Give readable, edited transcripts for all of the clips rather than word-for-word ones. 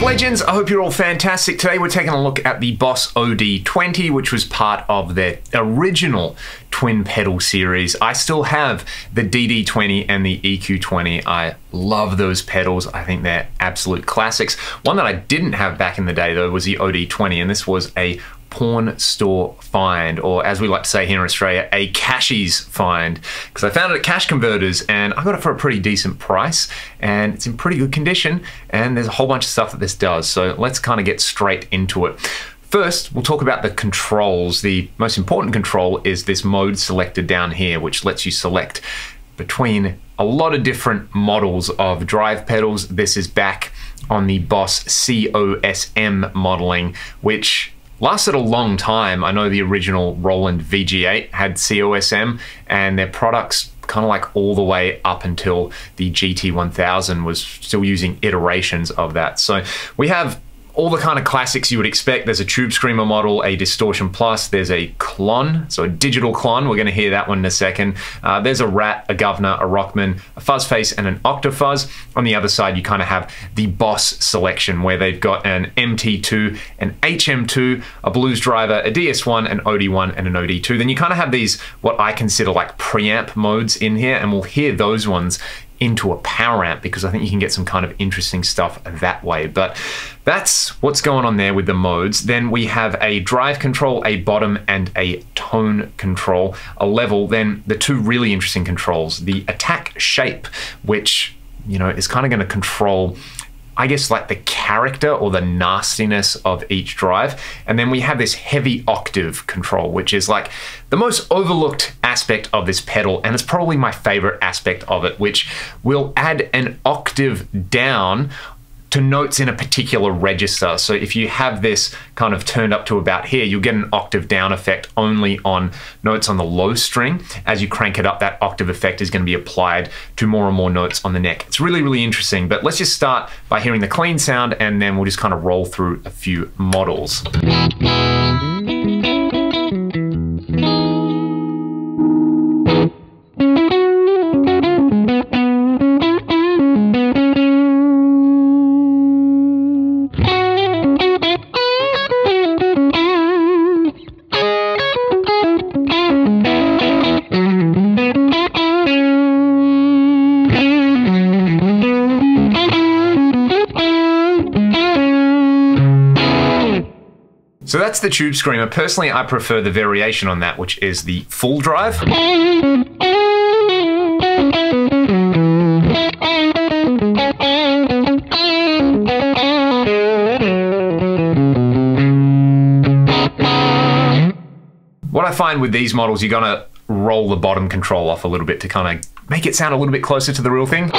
Legends, I hope you're all fantastic. Today we're taking a look at the Boss OD-20, which was part of their original twin pedal series. I still have the DD-20 and the EQ-20. I love those pedals. I think they're absolute classics. One that I didn't have back in the day though was the OD-20, and this was a pawn store find, or as we like to say here in Australia, a cashies find, because I found it at Cash Converters and I got it for a pretty decent price and it's in pretty good condition, and there's a whole bunch of stuff that this does. So let's kind of get straight into it. First, we'll talk about the controls. The most important control is this mode selector down here, which lets you select between a lot of different models of drive pedals. This is back on the Boss COSM modeling, which lasted a long time. I know the original Roland VG8 had COSM, and their products kind of like all the way up until the GT1000 was still using iterations of that. So we have all the kind of classics you would expect. There's a Tube Screamer model, a Distortion Plus, there's a Klon, so a digital Klon, we're gonna hear that one in a second. There's a Rat, a Governor, a Rockman, a Fuzz Face, and an Octave. On the other side, you kind of have the Boss selection, where they've got an MT2, an HM2, a Blues Driver, a DS1, an OD1, and an OD2. Then you kind of have these, what I consider like preamp modes in here, and we'll hear those ones into a power amp, because I think you can get some kind of interesting stuff that way. But that's what's going on there with the modes. Then we have a drive control, a bottom, and a tone control, a level. Then the two really interesting controls, the attack shape, which, you know, is kind of going to control, I guess, like the character or the nastiness of each drive. And then we have this heavy octave control, which is like the most overlooked aspect of this pedal, and it's probably my favorite aspect of it, which will add an octave down to notes in a particular register. So if you have this kind of turned up to about here, you'll get an octave down effect only on notes on the low string. As you crank it up, that octave effect is going to be applied to more and more notes on the neck. It's really, really interesting. But let's just start by hearing the clean sound, and then we'll just kind of roll through a few models. So that's the Tube Screamer. Personally, I prefer the variation on that, which is the full drive. What I find with these models, you're gonna roll the bottom control off a little bit to kind of make it sound a little bit closer to the real thing.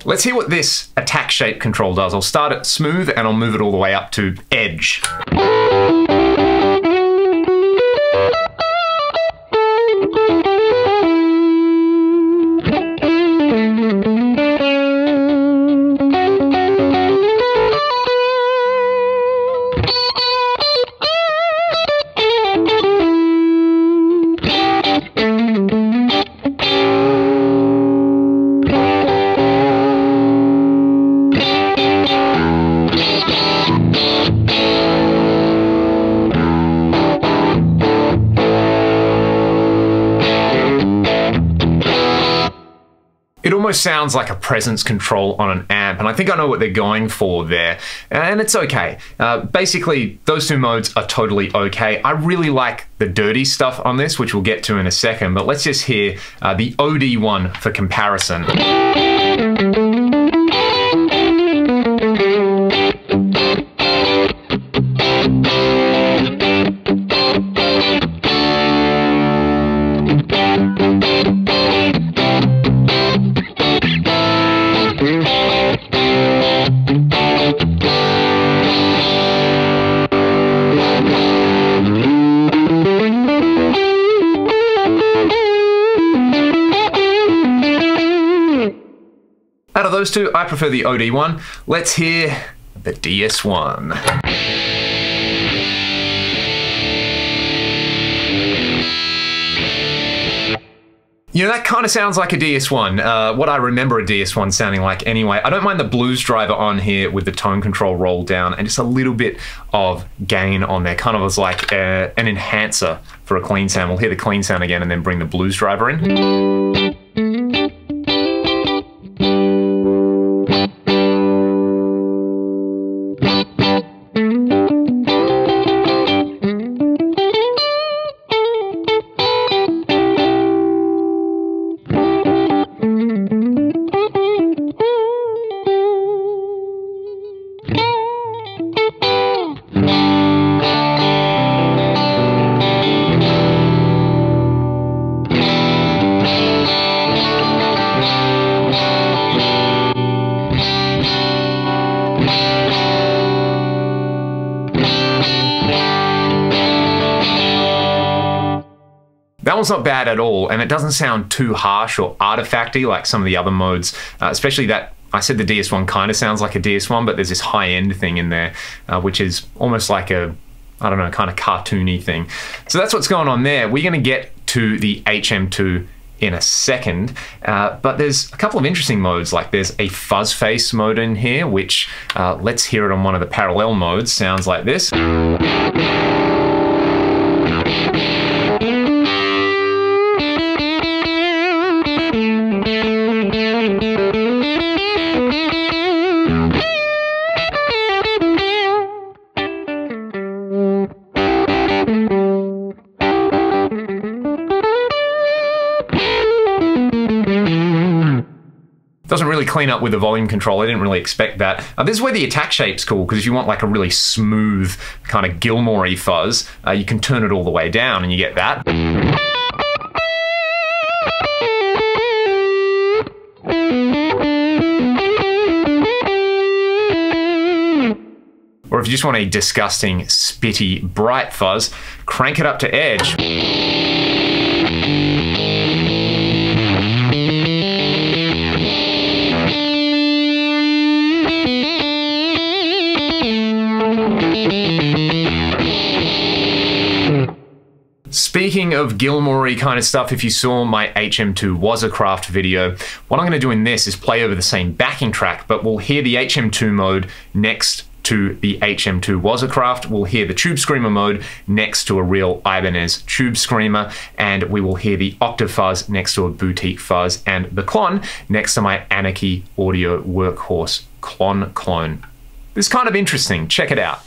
Let's hear what this attack shape control does. I'll start it smooth and I'll move it all the way up to edge. It almost sounds like a presence control on an amp, and I think I know what they're going for there, and it's okay. Basically, those two modes are totally okay. I really like the dirty stuff on this, which we'll get to in a second, but let's just hear the OD one for comparison. those two, I prefer the OD1. Let's hear the DS1. You know, that kind of sounds like a DS1, what I remember a DS1 sounding like anyway. I don't mind the blues driver on here with the tone control rolled down and just a little bit of gain on there, kind of as like an enhancer for a clean sound. We'll hear the clean sound again and then bring the blues driver in. That one's not bad at all, and it doesn't sound too harsh or artifacty like some of the other modes, especially that I said the DS1 kind of sounds like a DS1, but there's this high-end thing in there, which is almost like a, I don't know, kind of cartoony thing. So that's what's going on there. We're going to get to the HM2 in a second, but there's a couple of interesting modes, like there's a fuzz face mode in here, which, let's hear it on one of the parallel modes, sounds like this. Doesn't really clean up with the volume control. I didn't really expect that. This is where the attack shape's cool, because if you want like a really smooth kind of Gilmore-y fuzz, you can turn it all the way down and you get that. Or if you just want a disgusting, spitty, bright fuzz, crank it up to edge. Speaking of Gilmore-y kind of stuff, if you saw my HM2WCsPrS video, what I'm going to do in this is play over the same backing track, but we'll hear the HM2 mode next to the HM2WCsPrS. We'll hear the Tube Screamer mode next to a real Ibanez Tube Screamer, and we will hear the Octave fuzz next to a boutique fuzz, and the Klon next to my Anarchy audio workhorse Klon clone. This is kind of interesting. Check it out.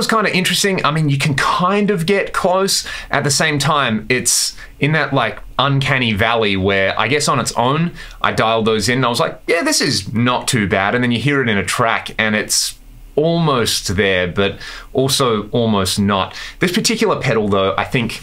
was kind of interesting. I mean, you can kind of get close. At the same time, it's in that like uncanny valley where I guess on its own, I dialed those in and I was like, yeah, this is not too bad. And then you hear it in a track and it's almost there, but also almost not. This particular pedal though, I think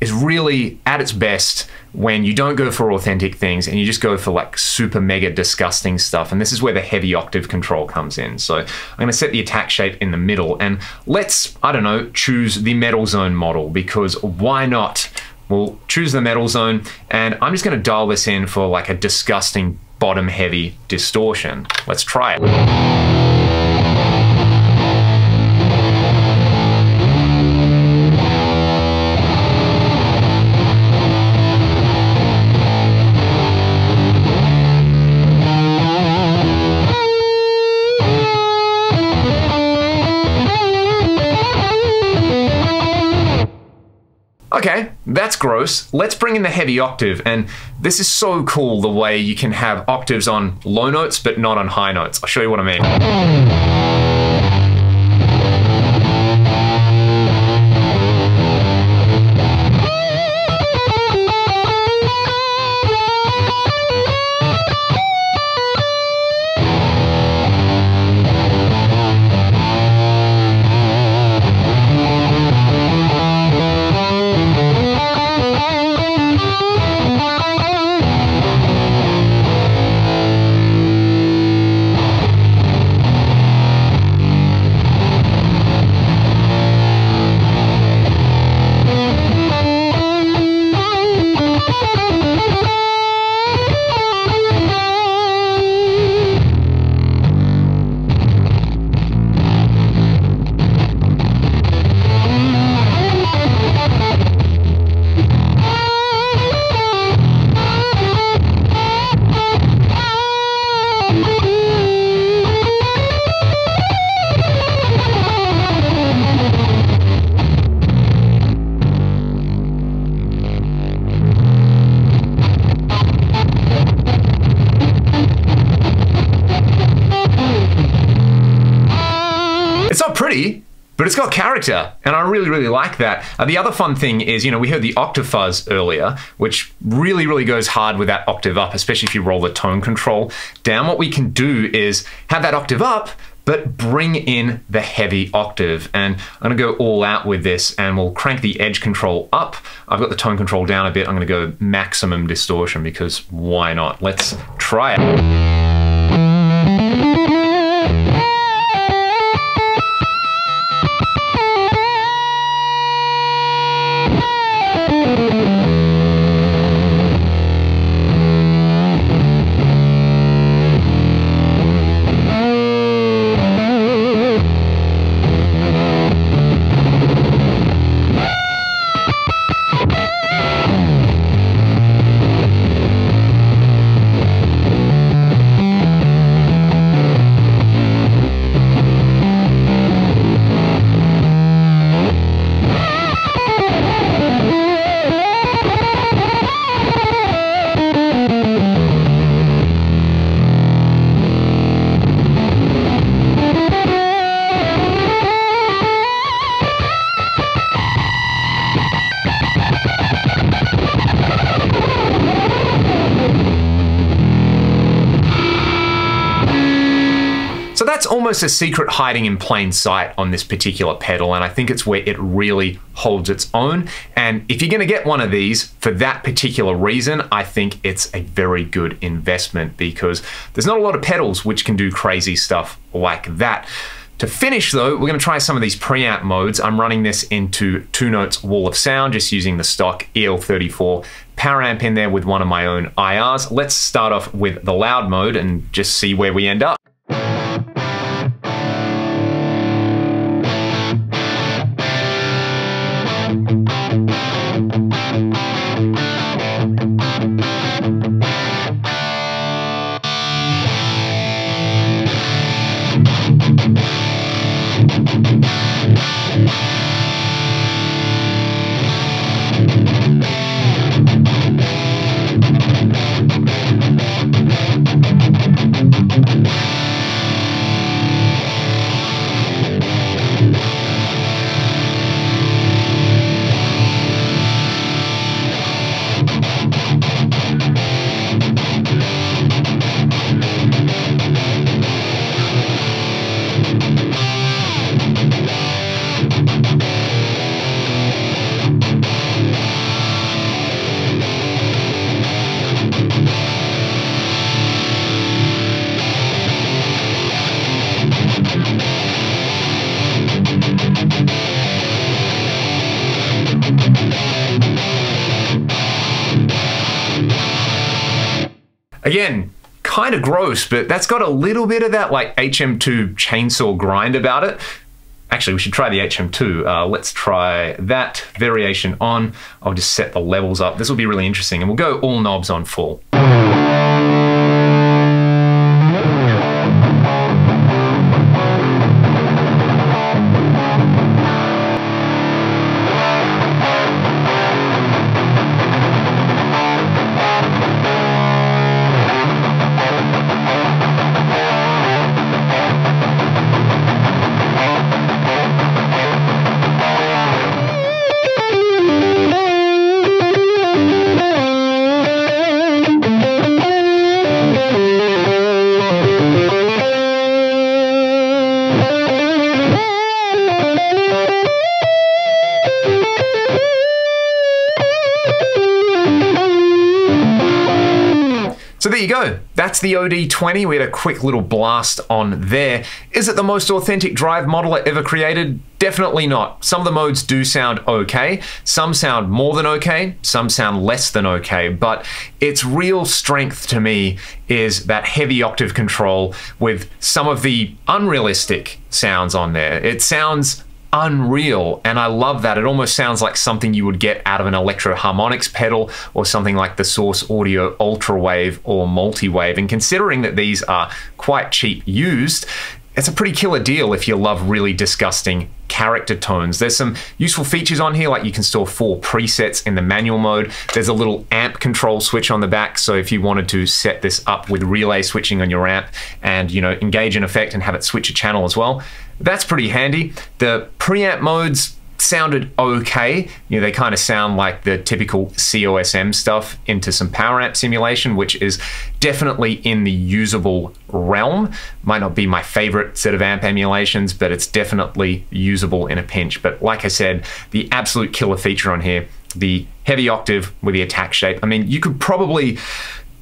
is really at its best when you don't go for authentic things and you just go for like super mega disgusting stuff. And this is where the heavy octave control comes in. So I'm gonna set the attack shape in the middle and let's, I don't know, choose the metal zone model, because why not? We'll choose the metal zone and I'm just gonna dial this in for like a disgusting bottom heavy distortion. Let's try it. Okay, that's gross. Let's bring in the heavy octave, and this is so cool the way you can have octaves on low notes but not on high notes. I'll show you what I mean. It's not pretty, but it's got character, and I really, really like that. The other fun thing is, we heard the octave fuzz earlier, which really, really goes hard with that octave up, especially if you roll the tone control down. What we can do is have that octave up, but bring in the heavy octave. And I'm gonna go all out with this, and we'll crank the edge control up. I've got the tone control down a bit. I'm gonna go maximum distortion, because why not? Let's try it. So that's almost a secret hiding in plain sight on this particular pedal, and I think it's where it really holds its own. And if you're gonna get one of these for that particular reason, I think it's a very good investment, because there's not a lot of pedals which can do crazy stuff like that. To finish though, we're gonna try some of these preamp modes. I'm running this into 2 notes wall of sound, just using the stock EL34 power amp in there with one of my own IRs. Let's start off with the loud mode and just see where we end up. Again, kind of gross, but that's got a little bit of that like HM2 chainsaw grind about it. Actually, we should try the HM2. Let's try that variation on. I'll just set the levels up. This will be really interesting, and we'll go all knobs on full. So there you go. That's the OD-20. We had a quick little blast on there. Is it the most authentic drive modeler ever created? Definitely not. Some of the modes do sound okay. Some sound more than okay. Some sound less than okay. But its real strength to me is that heavy octave control with some of the unrealistic sounds on there. It sounds unreal, and I love that. It almost sounds like something you would get out of an electro harmonics pedal or something like the Source Audio Ultrawave or Multiwave. And considering that these are quite cheap used, it's a pretty killer deal if you love really disgusting character tones. There's some useful features on here, like you can store 4 presets in the manual mode. There's a little amp control switch on the back, so if you wanted to set this up with relay switching on your amp and, you know, engage an effect and have it switch a channel as well, that's pretty handy. The preamp modes sounded okay. You know, they kind of sound like the typical COSM stuff into some power amp simulation, which is definitely in the usable realm. Might not be my favorite set of amp emulations, but it's definitely usable in a pinch. But like I said, the absolute killer feature on here, the heavy octave with the attack shape. I mean, you could probably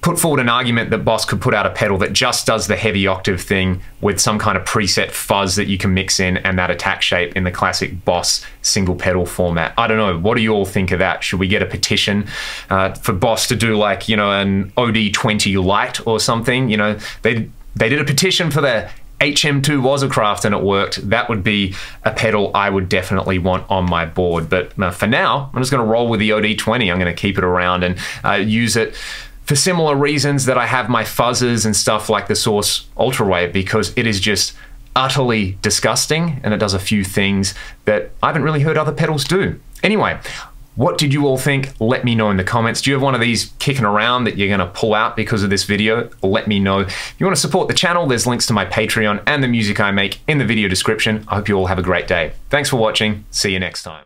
put forward an argument that Boss could put out a pedal that just does the heavy octave thing with some kind of preset fuzz that you can mix in and that attack shape in the classic Boss single pedal format. I don't know. What do you all think of that? Should we get a petition for Boss to do, like, you know, an OD-20 Lite or something? You know, they did a petition for the HM2 Wazacraft and it worked. That would be a pedal I would definitely want on my board. But for now, I'm just going to roll with the OD-20. I'm going to keep it around and use it for similar reasons that I have my fuzzes and stuff like the Source Ultrawave, because it is just utterly disgusting and it does a few things that I haven't really heard other pedals do. Anyway, what did you all think? Let me know in the comments. Do you have one of these kicking around that you're gonna pull out because of this video? Let me know. If you wanna support the channel, there's links to my Patreon and the music I make in the video description. I hope you all have a great day. Thanks for watching. See you next time.